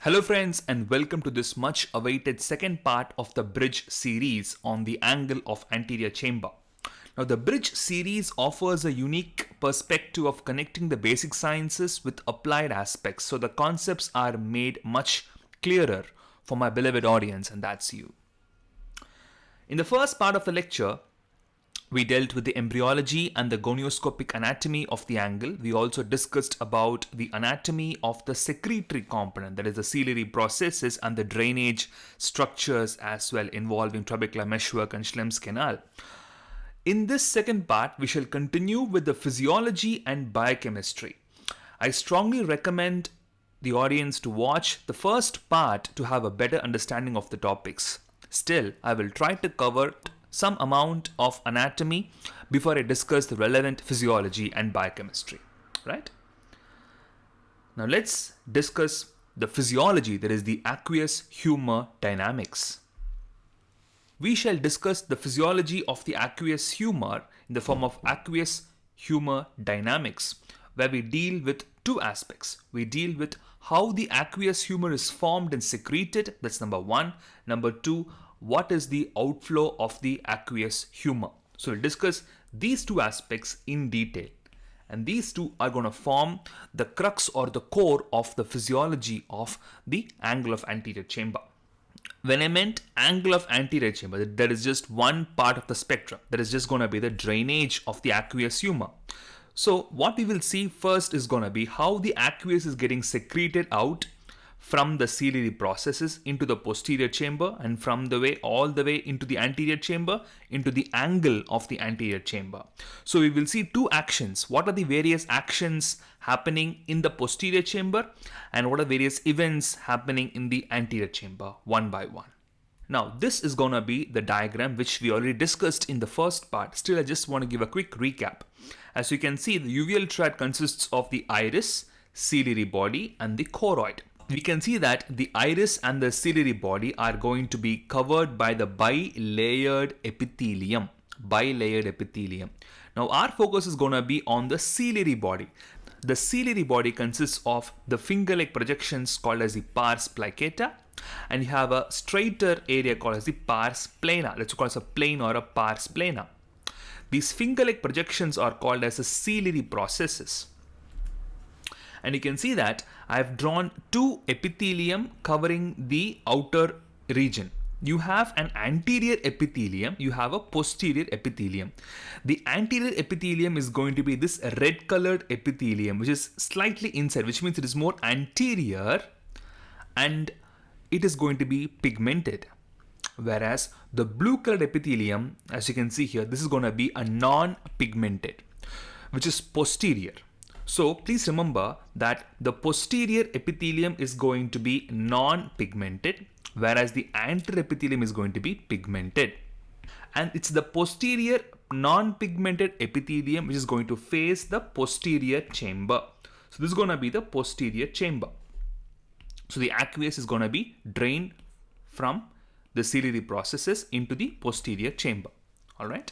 Hello friends, and welcome to this much awaited second part of the bridge series on the angle of anterior chamber. Now the bridge series offers a unique perspective of connecting the basic sciences with applied aspects, so the concepts are made much clearer for my beloved audience, and that's you. In the first part of the lecture, we dealt with the embryology and the gonioscopic anatomy of the angle. We also discussed about the anatomy of the secretory component, that is the ciliary processes and the drainage structures as well, involving trabecular meshwork and Schlemm's canal. In this second part, we shall continue with the physiology and biochemistry. I strongly recommend the audience to watch the first part to have a better understanding of the topics. Still, I will try to cover some amount of anatomy before I discuss the relevant physiology and biochemistry, right? Now let's discuss the physiology, that is the aqueous humor dynamics. We shall discuss the physiology of the aqueous humor in the form of aqueous humor dynamics, where we deal with two aspects. We deal with how the aqueous humor is formed and secreted, that's number one. Number two, what is the outflow of the aqueous humor. So we'll discuss these two aspects in detail, and these two are going to form the crux or the core of the physiology of the angle of anterior chamber. When I meant angle of anterior chamber, that is just one part of the spectrum. That is just going to be the drainage of the aqueous humor. So what we will see first is going to be how the aqueous is getting secreted out from the ciliary processes into the posterior chamber, and from the way all the way into the anterior chamber, into the angle of the anterior chamber. So we will see two actions. What are the various actions happening in the posterior chamber, and what are various events happening in the anterior chamber, one by one. Now this is going to be the diagram which we already discussed in the first part. Still, I just want to give a quick recap. As you can see, the uveal triad consists of the iris, ciliary body, and the choroid. We can see that the iris and the ciliary body are going to be covered by the bilayered epithelium. Now our focus is going to be on the ciliary body. The ciliary body consists of the finger-like projections called as the pars pliccata, and you have a straighter area called as the pars plana. Let's call it a plane or a pars plana. These finger-like projections are called as the ciliary processes. And you can see that I have drawn two epithelium covering the outer region. You have an anterior epithelium, you have a posterior epithelium. The anterior epithelium is going to be this red colored epithelium, which is slightly inside, which means it is more anterior and it is going to be pigmented. Whereas the blue colored epithelium, as you can see here, this is going to be a non-pigmented, which is posterior. So please remember that the posterior epithelium is going to be non-pigmented, whereas the anterior epithelium is going to be pigmented. And it's the posterior non-pigmented epithelium which is going to face the posterior chamber. So this is going to be the posterior chamber. So the aqueous is going to be drained from the ciliary processes into the posterior chamber. All right.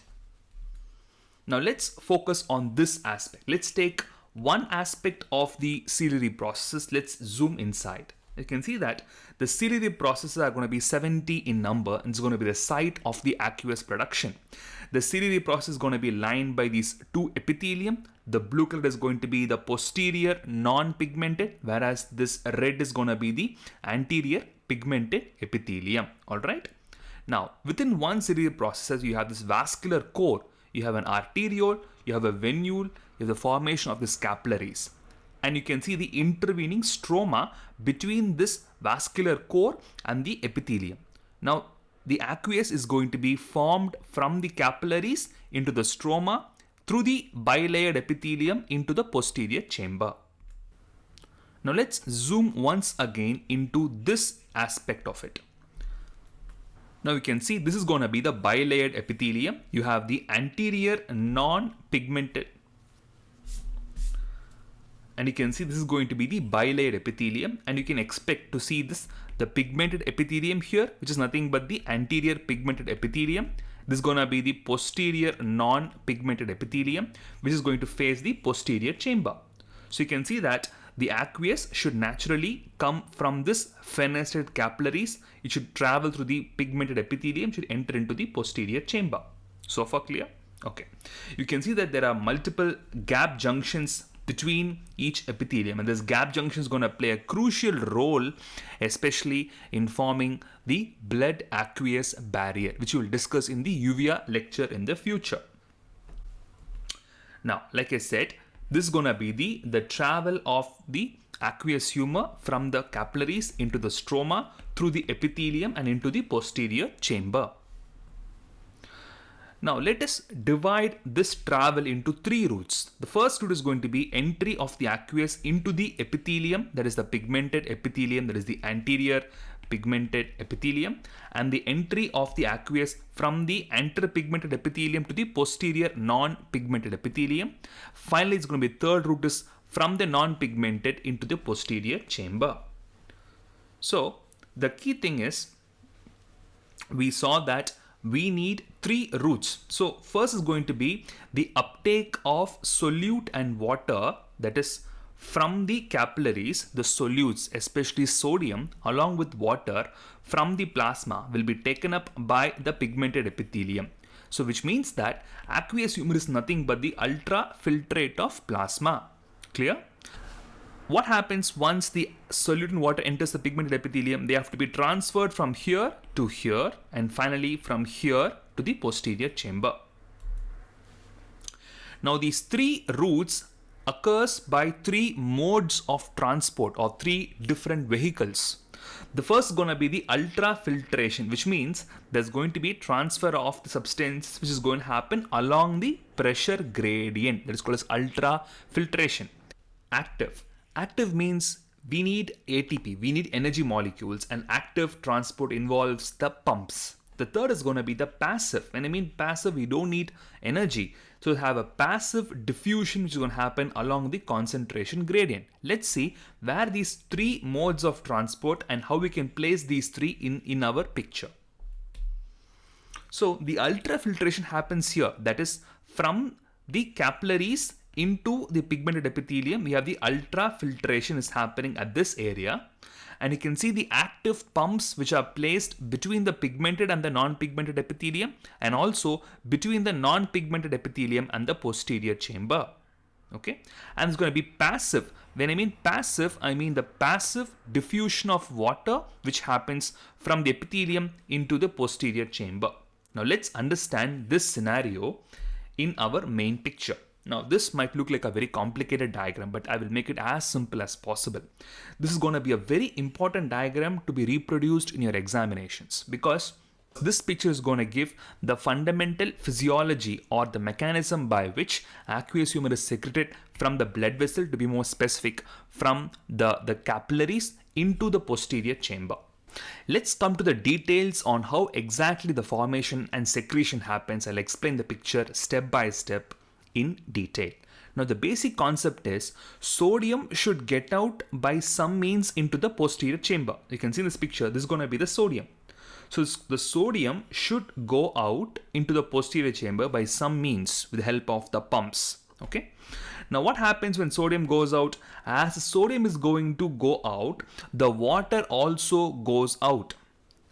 Now let's focus on this aspect. Let's take one aspect of the ciliary processes. Let's zoom inside. You can see that the ciliary processes are going to be 70 in number, and it's going to be the site of the aqueous production. The ciliary process is going to be lined by these two epithelium. The blue color is going to be the posterior non-pigmented, whereas this red is going to be the anterior pigmented epithelium. All right. Now within one ciliary process, you have this vascular core. You have an arteriole, you have a venule, you have the formation of the capillaries. And you can see the intervening stroma between this vascular core and the epithelium. Now, the aqueous is going to be formed from the capillaries into the stroma through the bilayered epithelium into the posterior chamber. Now, let's zoom once again into this aspect of it. Now you can see this is going to be the bilayered epithelium. You have the anterior non-pigmented, and you can see this is going to be the bilayered epithelium, and you can expect to see this the pigmented epithelium here, which is nothing but the anterior pigmented epithelium. This is going to be the posterior non-pigmented epithelium, which is going to face the posterior chamber. So you can see that the aqueous should naturally come from this fenestrated capillaries. It should travel through the pigmented epithelium, should enter into the posterior chamber. So far clear? Okay. You can see that there are multiple gap junctions between each epithelium, and this gap junction is going to play a crucial role, especially in forming the blood aqueous barrier, which we will discuss in the uvea lecture in the future. Now, like I said, this is going to be the travel of the aqueous humor from the capillaries into the stroma, through the epithelium and into the posterior chamber. Now let us divide this travel into three routes. The first route is going to be entry of the aqueous into the epithelium, that is the pigmented epithelium, that is the anterior pigmented epithelium, and the entry of the aqueous from the anterior pigmented epithelium to the posterior non-pigmented epithelium. Finally, it's going to be third route is from the non-pigmented into the posterior chamber. So the key thing is, we saw that we need three routes. So first is going to be the uptake of solute and water, that is from the capillaries, the solutes, especially sodium, along with water from the plasma will be taken up by the pigmented epithelium. So which means that aqueous humor is nothing but the ultrafiltrate of plasma. Clear? What happens once the solute in water enters the pigmented epithelium? They have to be transferred from here to here, and finally from here to the posterior chamber. Now these three routes occurs by three modes of transport, or three different vehicles. The first is going to be the ultrafiltration, which means there's going to be transfer of the substance which is going to happen along the pressure gradient. That is called as ultrafiltration. Active. Active means we need ATP, we need energy molecules, and active transport involves the pumps. The third is going to be the passive. When I mean passive, we don't need energy. So we have a passive diffusion which is going to happen along the concentration gradient. Let's see where these three modes of transport and how we can place these three in our picture. So the ultrafiltration happens here, that is from the capillaries into the pigmented epithelium. We have the ultrafiltration is happening at this area, and you can see the active pumps which are placed between the pigmented and the non-pigmented epithelium, and also between the non-pigmented epithelium and the posterior chamber. Okay, and it's going to be passive. When I mean passive, I mean the passive diffusion of water which happens from the epithelium into the posterior chamber. Now let's understand this scenario in our main picture. Now this might look like a very complicated diagram, but I will make it as simple as possible. This is going to be a very important diagram to be reproduced in your examinations, because this picture is going to give the fundamental physiology, or the mechanism by which aqueous humor is secreted from the blood vessel, to be more specific, from the capillaries into the posterior chamber. Let's come to the details on how exactly the formation and secretion happens. I'll explain the picture step by step in detail. Now the basic concept is sodium should get out by some means into the posterior chamber. You can see in this picture, this is going to be the sodium. So the sodium should go out into the posterior chamber by some means with the help of the pumps. Okay. Now what happens when sodium goes out? As the sodium is going to go out, the water also goes out.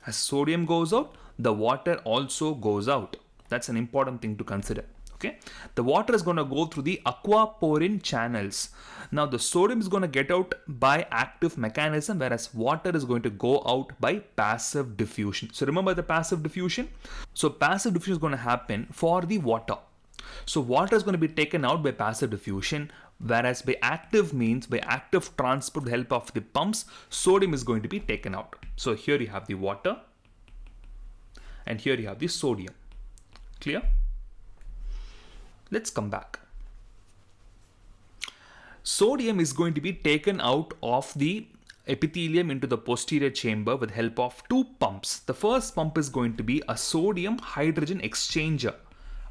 As sodium goes out, the water also goes out. That's an important thing to consider. Okay, the water is going to go through the aquaporine channels. Now the sodium is going to get out by active mechanism, whereas water is going to go out by passive diffusion. So remember the passive diffusion. So passive diffusion is going to happen for the water. So water is going to be taken out by passive diffusion, whereas by active means, by active transport with the help of the pumps, sodium is going to be taken out. So here you have the water, and here you have the sodium. Clear? Let's come back. Sodium is going to be taken out of the epithelium into the posterior chamber with help of two pumps. The first pump is going to be a sodium hydrogen exchanger.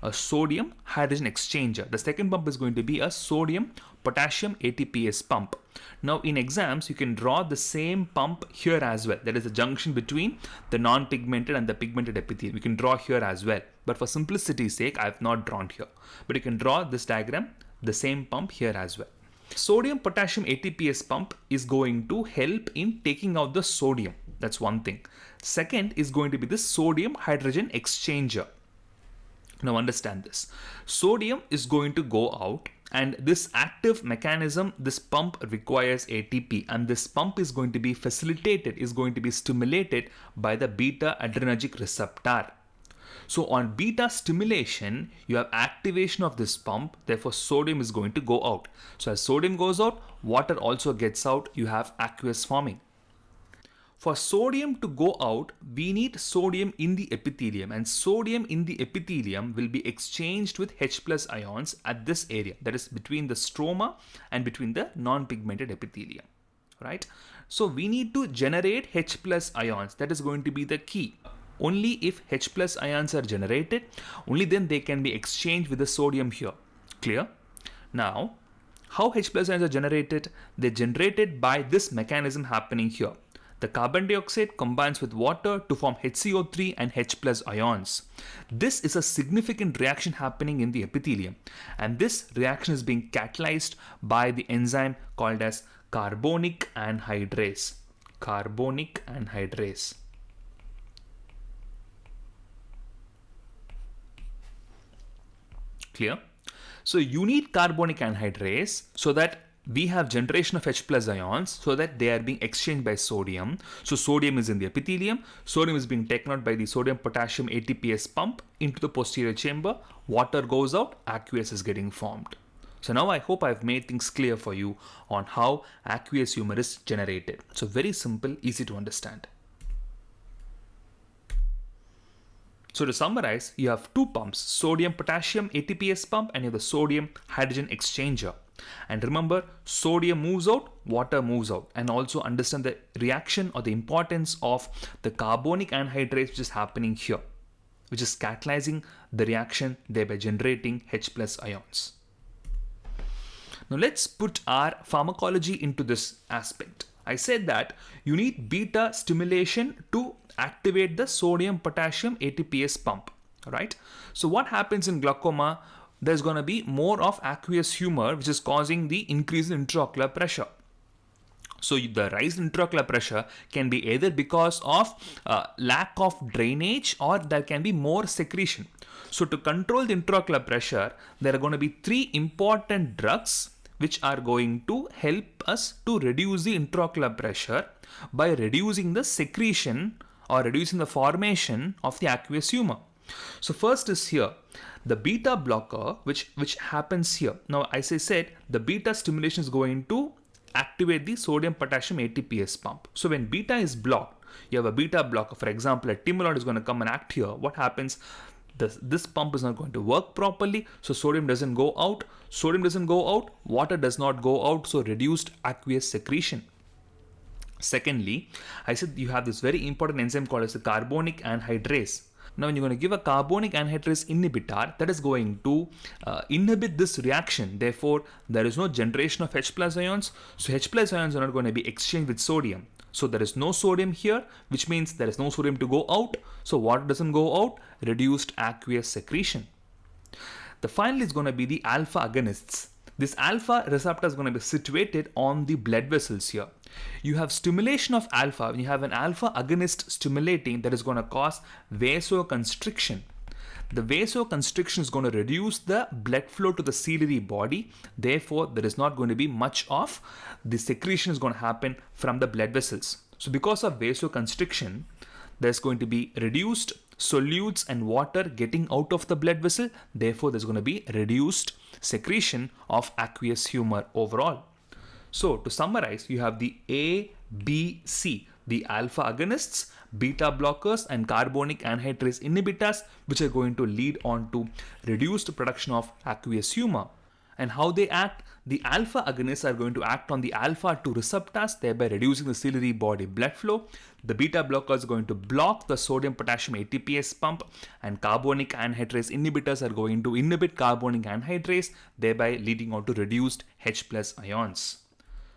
A sodium hydrogen exchanger. The second pump is going to be a sodium potassium ATPase pump. Now in exams, you can draw the same pump here as well. That is the junction between the non-pigmented and the pigmented epithelium. You can draw here as well. But for simplicity's sake, I have not drawn here. But you can draw this diagram, the same pump here as well. Sodium potassium ATPase pump is going to help in taking out the sodium. That's one thing. Second is going to be the sodium hydrogen exchanger. Now understand this. Sodium is going to go out, and this active mechanism, this pump requires ATP, and this pump is going to be facilitated, is going to be stimulated by the beta adrenergic receptor. So on beta stimulation, you have activation of this pump, therefore sodium is going to go out. So as sodium goes out, water also gets out, you have aqueous forming. For sodium to go out, we need sodium in the epithelium, and sodium in the epithelium will be exchanged with H plus ions at this area, that is between the stroma and between the non-pigmented epithelium, right? So we need to generate H plus ions. That is going to be the key. Only if H plus ions are generated, only then they can be exchanged with the sodium here. Clear? Now, how H plus ions are generated? They're generated by this mechanism happening here. The carbon dioxide combines with water to form HCO3 and H plus ions. This is a significant reaction happening in the epithelium, and this reaction is being catalyzed by the enzyme called as carbonic anhydrase. Carbonic anhydrase. Clear? So you need carbonic anhydrase so that we have generation of H plus ions, so that they are being exchanged by sodium. So sodium is in the epithelium, sodium is being taken out by the sodium potassium ATPase pump into the posterior chamber, water goes out, aqueous is getting formed. So now I hope I've made things clear for you on how aqueous humor is generated. So very simple, easy to understand. So to summarize, you have two pumps, sodium potassium ATPase pump and you have the sodium hydrogen exchanger. And remember, sodium moves out, water moves out, and also understand the reaction or the importance of the carbonic anhydrase which is happening here, which is catalyzing the reaction, thereby generating H plus ions. Now let's put our pharmacology into this aspect. I said that you need beta stimulation to activate the sodium potassium ATPase pump, right? So what happens in glaucoma? There's going to be more of aqueous humor, which is causing the increase in intraocular pressure. So the rise in intraocular pressure can be either because of lack of drainage, or there can be more secretion. So to control the intraocular pressure, there are going to be three important drugs which are going to help us to reduce the intraocular pressure by reducing the secretion or reducing the formation of the aqueous humor. So first is here the beta blocker, which happens here. Now as I said, the beta stimulation is going to activate the sodium potassium ATPase pump. So when beta is blocked, you have a beta blocker. For example, a timolol is going to come and act here. What happens? This pump is not going to work properly, so sodium doesn't go out. Sodium doesn't go out, water does not go out, so reduced aqueous secretion. Secondly, I said you have this very important enzyme called as the carbonic anhydrase. Now when you're going to give a carbonic anhydrase inhibitor, that is going to inhibit this reaction. Therefore, there is no generation of H plus ions. So H plus ions are not going to be exchanged with sodium. So there is no sodium here, which means there is no sodium to go out. So water doesn't go out, reduced aqueous secretion. The final is going to be the alpha agonists. This alpha receptor is going to be situated on the blood vessels here. You have stimulation of alpha. When you have an alpha agonist stimulating, that is going to cause vasoconstriction. The vasoconstriction is going to reduce the blood flow to the ciliary body. Therefore, there is not going to be much of the secretion is going to happen from the blood vessels. So because of vasoconstriction, there's going to be reduced solutes and water getting out of the blood vessel. Therefore, there's going to be reduced secretion of aqueous humor overall. So to summarize, you have the A, B, C, the alpha agonists, beta blockers and carbonic anhydrase inhibitors, which are going to lead on to reduced production of aqueous humor. And how they act? The alpha agonists are going to act on the alpha 2 receptors, thereby reducing the ciliary body blood flow. The beta blockers are going to block the sodium potassium ATPase pump, and carbonic anhydrase inhibitors are going to inhibit carbonic anhydrase, thereby leading on to reduced H plus ions.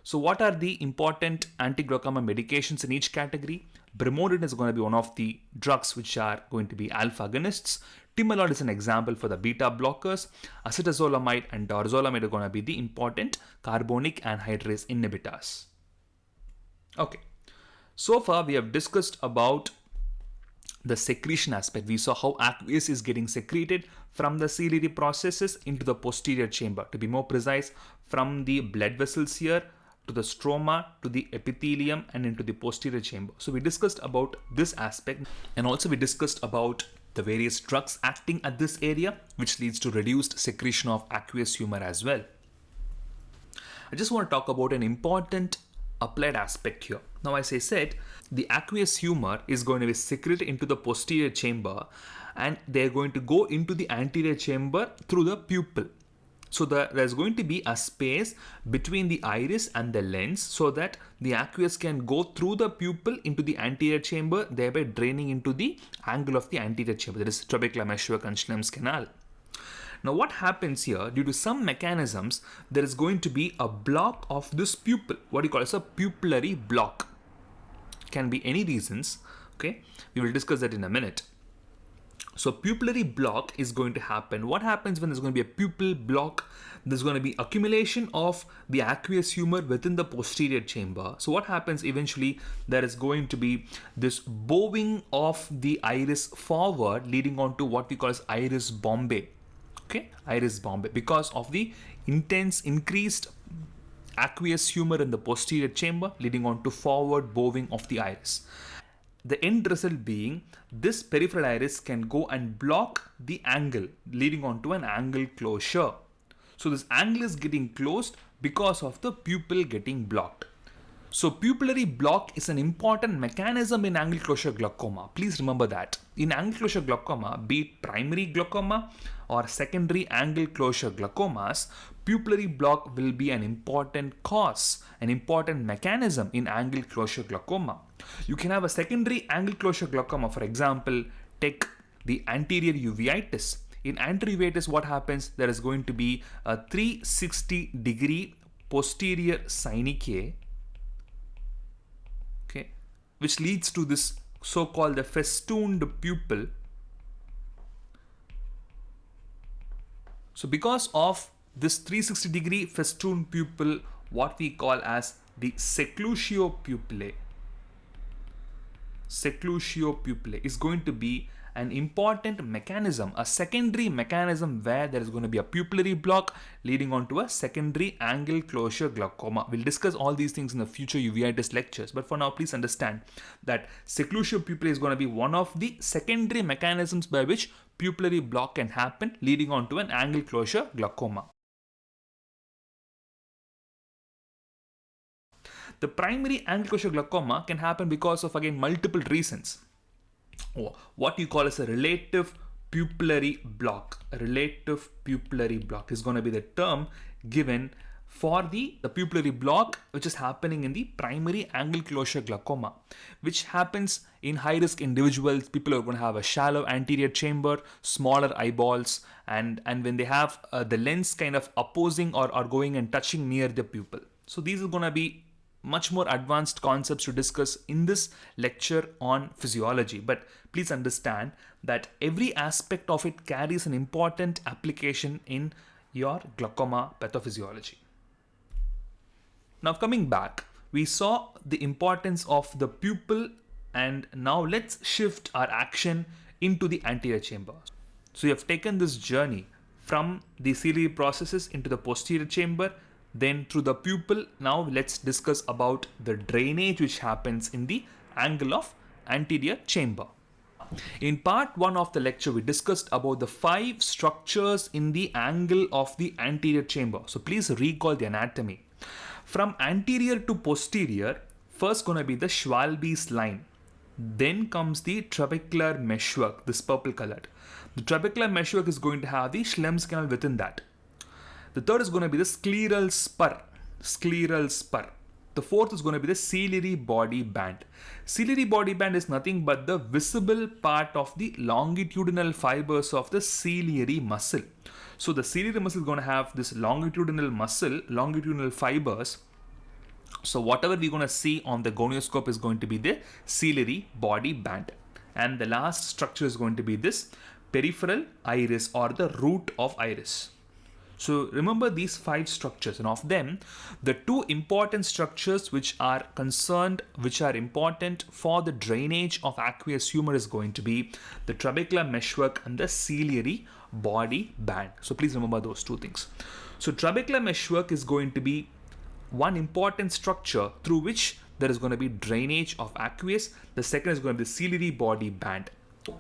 So what are the important anti-glaucoma medications in each category? Bromodin is going to be one of the drugs which are going to be alpha agonists. Timolol is an example for the beta blockers. Acetazolamide and dorzolamide are going to be the important carbonic anhydrase inhibitors. Okay, so far we have discussed about the secretion aspect. We saw how aqueous is getting secreted from the ciliary processes into the posterior chamber. To be more precise, from the blood vessels here to the stroma, to the epithelium, and into the posterior chamber. So we discussed about this aspect, and also we discussed about the various drugs acting at this area, which leads to reduced secretion of aqueous humor as well. I just want to talk about an important applied aspect here. Now, as I said, the aqueous humor is going to be secreted into the posterior chamber, and they're going to go into the anterior chamber through the pupil. So there's going to be a space between the iris and the lens so that the aqueous can go through the pupil into the anterior chamber, thereby draining into the angle of the anterior chamber, that is trabecular meshwork and Schlemm's canal. Now what happens here, due to some mechanisms, there is going to be a block of this pupil, what you call as a pupillary block. Can be any reasons, okay? We will discuss that in a minute. So pupillary block is going to happen. What happens when there's going to be a pupil block? There's going to be accumulation of the aqueous humor within the posterior chamber. So what happens eventually, there is going to be this bowing of the iris forward, leading on to what we call as iris bombay. Okay, iris bombay, because of the intense increased aqueous humor in the posterior chamber, leading on to forward bowing of the iris. The end result being this peripheral iris can go and block the angle, leading on to an angle closure. So this angle is getting closed because of the pupil getting blocked. So pupillary block is an important mechanism in angle closure glaucoma. Please remember that. In angle closure glaucoma, be it primary glaucoma or secondary angle closure glaucomas, pupillary block will be an important cause, an important mechanism in angle closure glaucoma. You can have a secondary angle closure glaucoma, for example, take the anterior uveitis. In anterior uveitis, what happens? There is going to be a 360-degree posterior synechial, okay, which leads to this so-called the festooned pupil. So because of this 360-degree festooned pupil, what we call as the seclusion pupillae is going to be an important mechanism, a secondary mechanism where there is going to be a pupillary block leading on to a secondary angle closure glaucoma. We'll discuss all these things in the future uveitis lectures, but for now please understand that seclusion pupillae is going to be one of the secondary mechanisms by which pupillary block can happen, leading on to an angle closure glaucoma. The primary angle closure glaucoma can happen because of, again, multiple reasons. What you call as a relative pupillary block. A relative pupillary block is going to be the term given for the pupillary block which is happening in the primary angle closure glaucoma, which happens in high risk individuals. People are going to have a shallow anterior chamber, smaller eyeballs, and when they have the lens kind of opposing or going and touching near the pupil. So these are going to be much more advanced concepts to discuss in this lecture on physiology, but please understand that every aspect of it carries an important application in your glaucoma pathophysiology. Now coming back, we saw the importance of the pupil, and now let's shift our action into the anterior chamber. So you have taken this journey from the ciliary processes into the posterior chamber, then through the pupil. Now let's discuss about the drainage which happens in the angle of anterior chamber. In part 1 of the lecture, we discussed about the 5 structures in the angle of the anterior chamber. So please recall the anatomy. From anterior to posterior, first going to be the Schwalbe's line. Then comes the trabecular meshwork, this purple colored. The trabecular meshwork is going to have the Schlemm's canal within that. The third is going to be the scleral spur. The fourth is going to be the ciliary body band. Ciliary body band is nothing but the visible part of the longitudinal fibers of the ciliary muscle. So the ciliary muscle is going to have this longitudinal muscle, longitudinal fibers, So whatever we're going to see on the gonioscope is going to be the ciliary body band. And the last structure is going to be this peripheral iris or the root of iris. So remember these 5 structures, and of them, the 2 important structures which are important for the drainage of aqueous humor is going to be the trabecular meshwork and the ciliary body band. So please remember those 2 things. So trabecular meshwork is going to be one important structure through which there is going to be drainage of aqueous. The second is going to be the ciliary body band.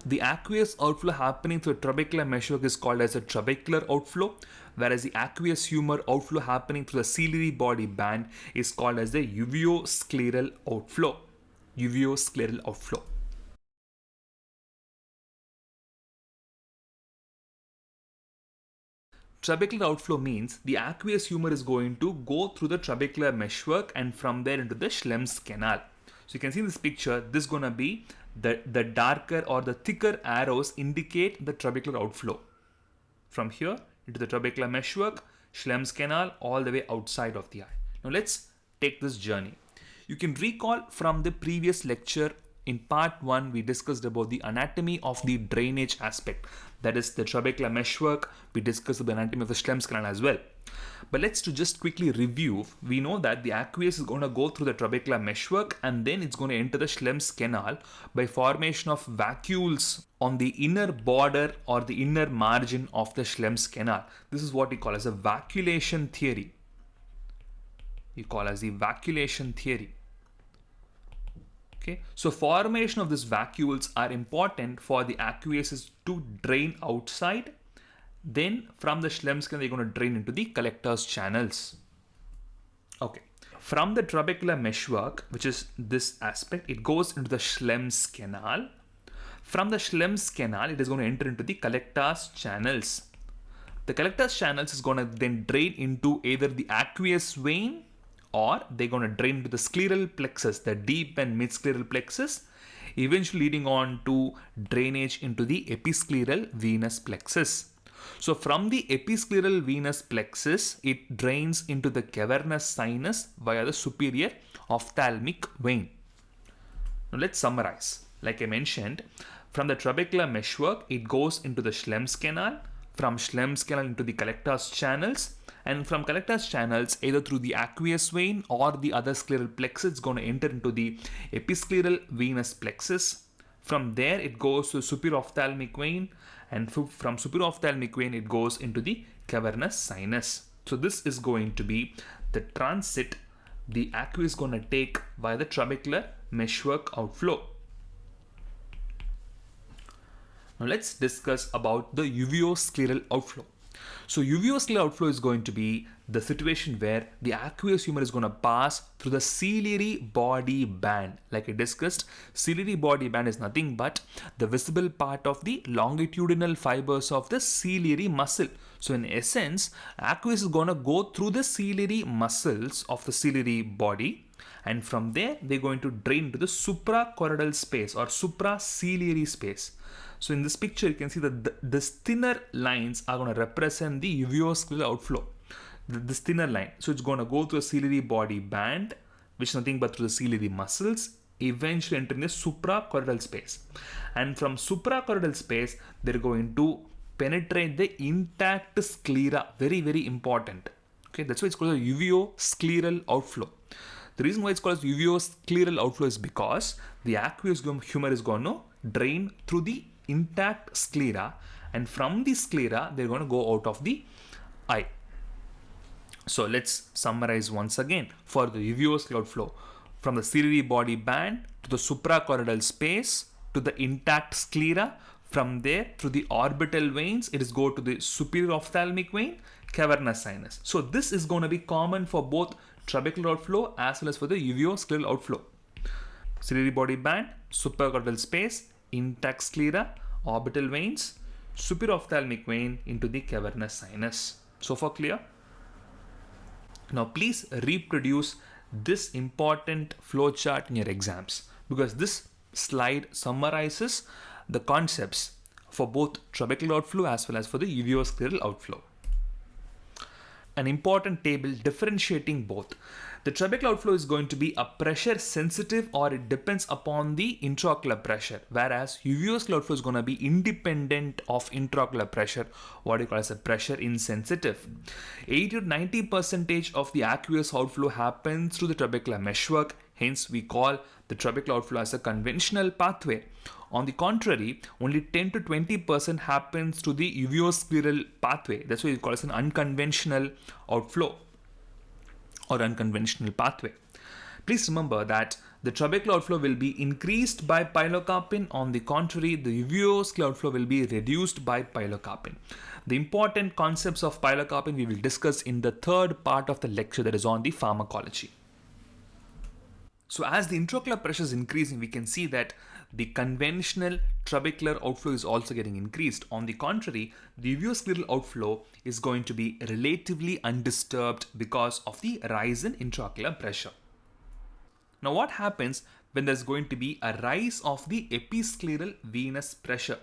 The aqueous outflow happening through a trabecular meshwork is called as a trabecular outflow, whereas the aqueous humor outflow happening through the ciliary body band is called as the uveoscleral outflow. Uveoscleral outflow. Trabecular outflow means the aqueous humor is going to go through the trabecular meshwork and from there into the Schlemm's canal. So you can see in this picture, this is going to be the darker or the thicker arrows indicate the trabecular outflow. From here into the trabecular meshwork, Schlemm's canal, all the way outside of the eye. Now let's take this journey. You can recall from the previous lecture in part 1, we discussed about the anatomy of the drainage aspect. That is the trabecular meshwork. We discussed the anatomy of the Schlemm's canal as well. But let's just quickly review. We know that the aqueous is going to go through the trabecular meshwork and then it's going to enter the Schlemm's canal by formation of vacuoles on the inner border or the inner margin of the Schlemm's canal. This is what we call as a vacuolation theory. Okay, so formation of these vacuoles are important for the aqueous to drain outside. Then from the Schlemm's canal, they're going to drain into the collector's channels. Okay, from the trabecular meshwork, which is this aspect, it goes into the Schlemm's canal. From the Schlemm's canal, it is going to enter into the collector's channels. The collector's channels is going to then drain into either the aqueous vein or they're going to drain into the scleral plexus, the deep and mid-scleral plexus, eventually leading on to drainage into the episcleral venous plexus. So from the episcleral venous plexus, it drains into the cavernous sinus via the superior ophthalmic vein. Now let's summarize. Like I mentioned, from the trabecular meshwork, it goes into the Schlemm's canal, from Schlemm's canal into the collector's channels, and from collector's channels, either through the aqueous vein or the other scleral plexus, it's going to enter into the episcleral venous plexus. From there, it goes to the superior ophthalmic vein, and from superior ophthalmic vein, it goes into the cavernous sinus. So this is going to be the transit the aqueous is going to take via the trabecular meshwork outflow. Now let's discuss about the uveoscleral outflow. So uveoscleral outflow is going to be the situation where the aqueous humor is going to pass through the ciliary body band. Like I discussed, ciliary body band is nothing but the visible part of the longitudinal fibers of the ciliary muscle. So in essence, aqueous is going to go through the ciliary muscles of the ciliary body, and from there they're going to drain to the suprachoroidal space or supraciliary space. So in this picture, you can see that these thinner lines are going to represent the uveoscleral outflow. This thinner line. So it's going to go through the ciliary body band, which is nothing but through the ciliary muscles, eventually entering the suprachoroidal space. And from suprachoroidal space, they're going to penetrate the intact sclera. Very, very important. Okay, that's why it's called a uveoscleral outflow. The reason why it's called uveoscleral outflow is because the aqueous humor is going to drain through the intact sclera, and from the sclera they're going to go out of the eye. So let's summarize once again for the uveoscleral outflow. From the ciliary body band to the suprachoroidal space to the intact sclera, from there through the orbital veins, it is go to the superior ophthalmic vein, cavernous sinus. So this is going to be common for both trabecular outflow as well as for the uveoscleral outflow. Ciliary body band, suprachoroidal space, intact sclera, orbital veins, superior ophthalmic vein into the cavernous sinus. So far clear? Now please reproduce this important flowchart in your exams, because this slide summarizes the concepts for both trabecular outflow as well as for the uveoscleral outflow. an important table differentiating both. The trabecular outflow is going to be a pressure sensitive, or it depends upon the intraocular pressure, whereas uveoscular outflow is going to be independent of intraocular pressure, what you call as a pressure insensitive. 80 to 90% of the aqueous outflow happens through the trabecular meshwork, hence we call the trabecular outflow as a conventional pathway. On the contrary, only 10 to 20% happens to the uveoscleral pathway. That's why we call it an unconventional outflow or unconventional pathway. Please remember that the trabecular outflow will be increased by pilocarpine. On the contrary, the uveoscular outflow will be reduced by pilocarpine. The important concepts of pilocarpine we will discuss in the third part of the lecture, that is on the pharmacology. So as the intraocular pressure is increasing, we can see that the conventional trabecular outflow is also getting increased. On the contrary, the uveoscleral outflow is going to be relatively undisturbed because of the rise in intraocular pressure. Now what happens when there's going to be a rise of the episcleral venous pressure?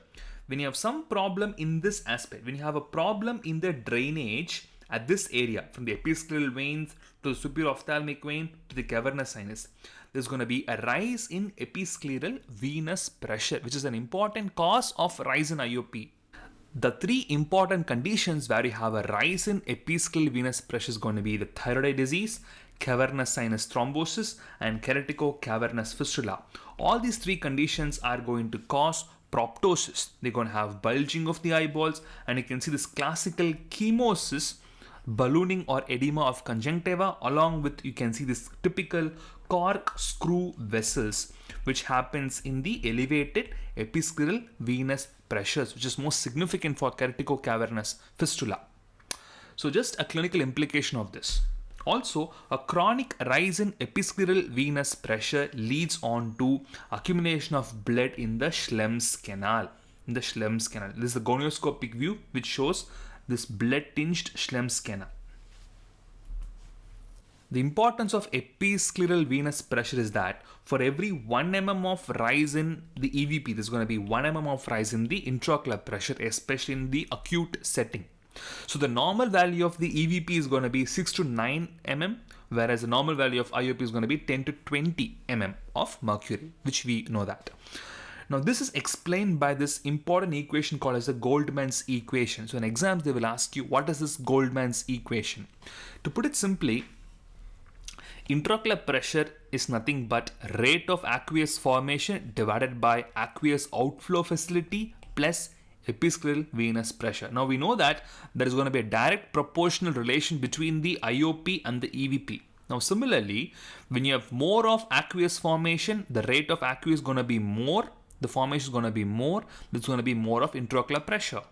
When you have some problem in this aspect, when you have a problem in the drainage at this area, from the episcleral veins to the superior ophthalmic vein to the cavernous sinus, there's going to be a rise in episcleral venous pressure, which is an important cause of rise in IOP. The three important conditions where you have a rise in episcleral venous pressure is going to be the thyroid eye disease, cavernous sinus thrombosis, and keratico-cavernous fistula. All these three conditions are going to cause proptosis. They're going to have bulging of the eyeballs, and you can see this classical chemosis, ballooning or edema of conjunctiva, along with you can see this typical corkscrew vessels which happens in the elevated episcleral venous pressures, which is most significant for keratico-cavernous fistula. So just a clinical implication of this. Also, a chronic rise in episcleral venous pressure leads on to accumulation of blood in the Schlemm's canal. This is the gonioscopic view which shows this blood-tinged Schlemm's canal. The importance of episcleral venous pressure is that for every 1 mm of rise in the EVP, there's going to be 1 mm of rise in the intraocular pressure, especially in the acute setting. So the normal value of the EVP is going to be 6 to 9 mm, whereas the normal value of IOP is going to be 10 to 20 mm of mercury, which we know that. Now this is explained by this important equation called as the Goldman's equation. So in exams they will ask you, what is this Goldman's equation? To put it simply, intraocular pressure is nothing but rate of aqueous formation divided by aqueous outflow facility plus episcleral venous pressure. Now we know that there is going to be a direct proportional relation between the IOP and the EVP. Now similarly, when you have more of aqueous formation, the rate of aqueous is going to be more, the formation is going to be more, there's going to be more of intraocular pressure.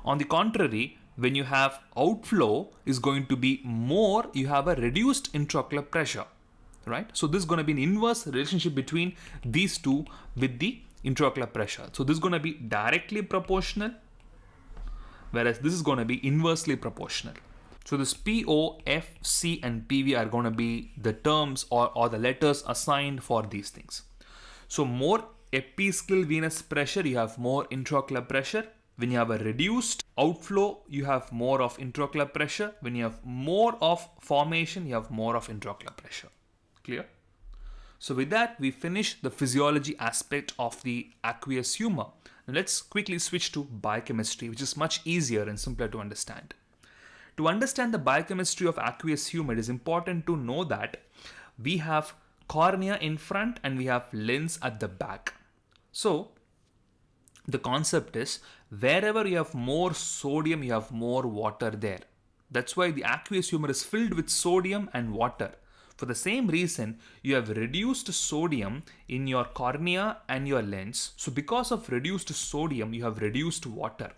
On the contrary, when you have outflow is going to be more, you have a reduced intraocular pressure, right? So this is going to be an inverse relationship between these two with the intraocular pressure. So this is going to be directly proportional, whereas this is going to be inversely proportional. So this PO, F, C and PV are going to be the terms or the letters assigned for these things. So more episcleral venous pressure, you have more intraocular pressure. When you have a reduced outflow, you have more of intraocular pressure. When you have more of formation, you have more of intraocular pressure. Clear? So with that, we finish the physiology aspect of the aqueous humor. Now let's quickly switch to biochemistry, which is much easier and simpler to understand. To understand the biochemistry of aqueous humor, it is important to know that we have cornea in front and we have lens at the back. So the concept is, wherever you have more sodium, you have more water there. That's why the aqueous humor is filled with sodium and water. For the same reason, you have reduced sodium in your cornea and your lens. So because of reduced sodium, you have reduced water.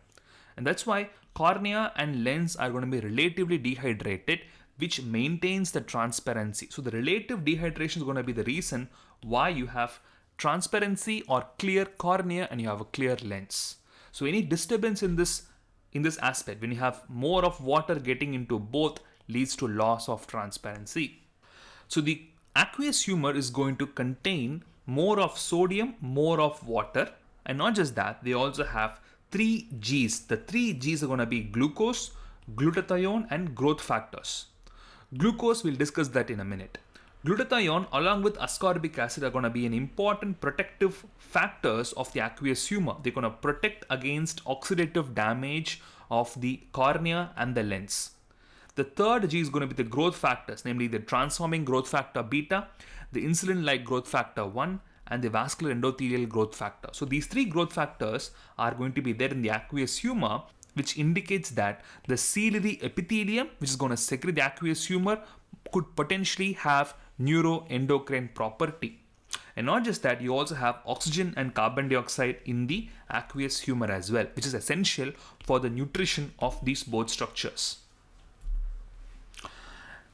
And that's why cornea and lens are going to be relatively dehydrated, which maintains the transparency. So the relative dehydration is going to be the reason why you have transparency or clear cornea and you have a clear lens. So any disturbance in this aspect, when you have more of water getting into both, leads to loss of transparency. So the aqueous humor is going to contain more of sodium, more of water, and not just that, they also have 3 Gs. The 3 Gs are going to be glucose, glutathione and growth factors. Glucose, we'll discuss that in a minute. Glutathione along with ascorbic acid are going to be an important protective factors of the aqueous humor. They're going to protect against oxidative damage of the cornea and the lens. The third G is going to be the growth factors, namely the transforming growth factor beta, the insulin-like growth factor 1, and the vascular endothelial growth factor. So these three growth factors are going to be there in the aqueous humor, which indicates that the ciliary epithelium, which is going to secrete the aqueous humor, could potentially have neuroendocrine property. And not just that, you also have oxygen and carbon dioxide in the aqueous humor as well, which is essential for the nutrition of these both structures.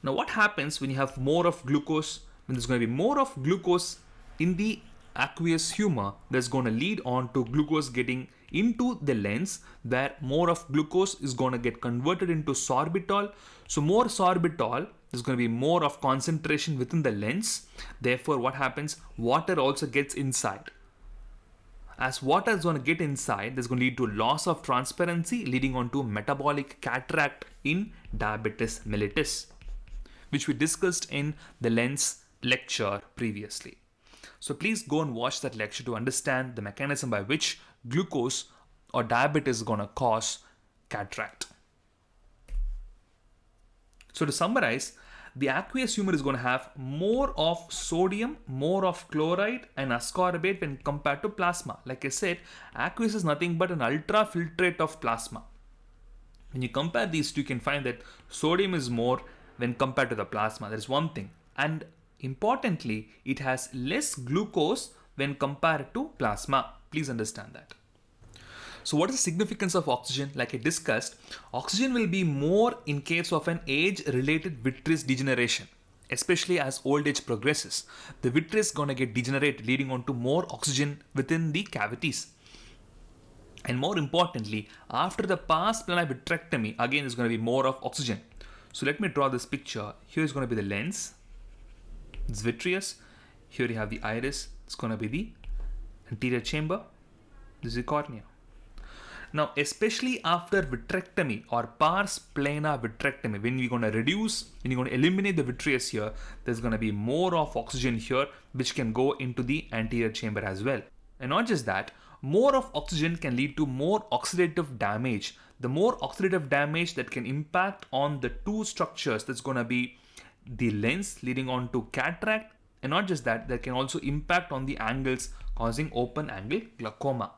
Now, what happens when you have more of glucose? When there's going to be more of glucose in the aqueous humor, that's going to lead on to glucose getting into the lens, where more of glucose is going to get converted into sorbitol. So more sorbitol, there's going to be more of concentration within the lens. Therefore, what happens? Water also gets inside. As water is going to get inside, there's going to lead to loss of transparency, leading on to metabolic cataract in diabetes mellitus, which we discussed in the lens lecture previously. So please go and watch that lecture to understand the mechanism by which glucose or diabetes is going to cause cataract. So to summarize, the aqueous humor is going to have more of sodium, more of chloride and ascorbate when compared to plasma. Like I said, aqueous is nothing but an ultrafiltrate of plasma. When you compare these two, you can find that sodium is more when compared to the plasma. That is one thing. And importantly, it has less glucose when compared to plasma. Please understand that. So what is the significance of oxygen? Like I discussed, oxygen will be more in case of an age-related vitreous degeneration, especially as old age progresses. The vitreous is going to get degenerated, leading on to more oxygen within the cavities. And more importantly, after the pars plana vitrectomy, again is going to be more of oxygen. So let me draw this picture. Here is going to be the lens. It's vitreous. Here you have the iris. It's going to be the anterior chamber. This is the cornea. Now, especially after vitrectomy or pars plana vitrectomy, when you're going to reduce, when you're going to eliminate the vitreous here, there's going to be more of oxygen here, which can go into the anterior chamber as well. And not just that, more of oxygen can lead to more oxidative damage. The more oxidative damage that can impact on the two structures, that's going to be the lens, leading on to cataract. And not just that, that can also impact on the angles, causing open angle glaucoma.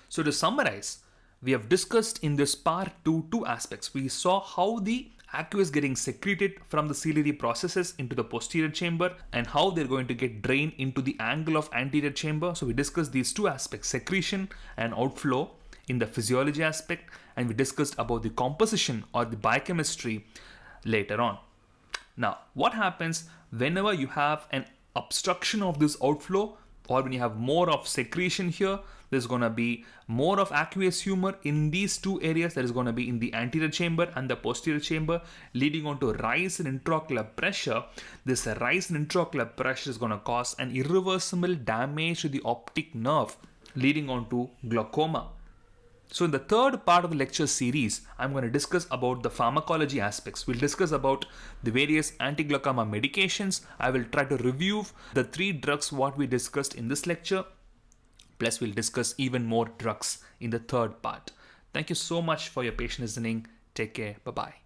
So to summarize, we have discussed in this part two aspects. We saw how the aqueous getting secreted from the ciliary processes into the posterior chamber and how they're going to get drained into the angle of anterior chamber. So we discussed these two aspects, secretion and outflow, in the physiology aspect, and we discussed about the composition or the biochemistry later on. Now, what happens whenever you have an obstruction of this outflow, or when you have more of secretion here? There's going to be more of aqueous humor in these two areas. That is going to be in the anterior chamber and the posterior chamber, leading on to rise in intraocular pressure. This rise in intraocular pressure is going to cause an irreversible damage to the optic nerve, leading on to glaucoma. So in the third part of the lecture series, I'm going to discuss about the pharmacology aspects. We'll discuss about the various anti-glaucoma medications. I will try to review the 3 drugs what we discussed in this lecture. Plus, we'll discuss even more drugs in the third part. Thank you so much for your patient listening. Take care. Bye-bye.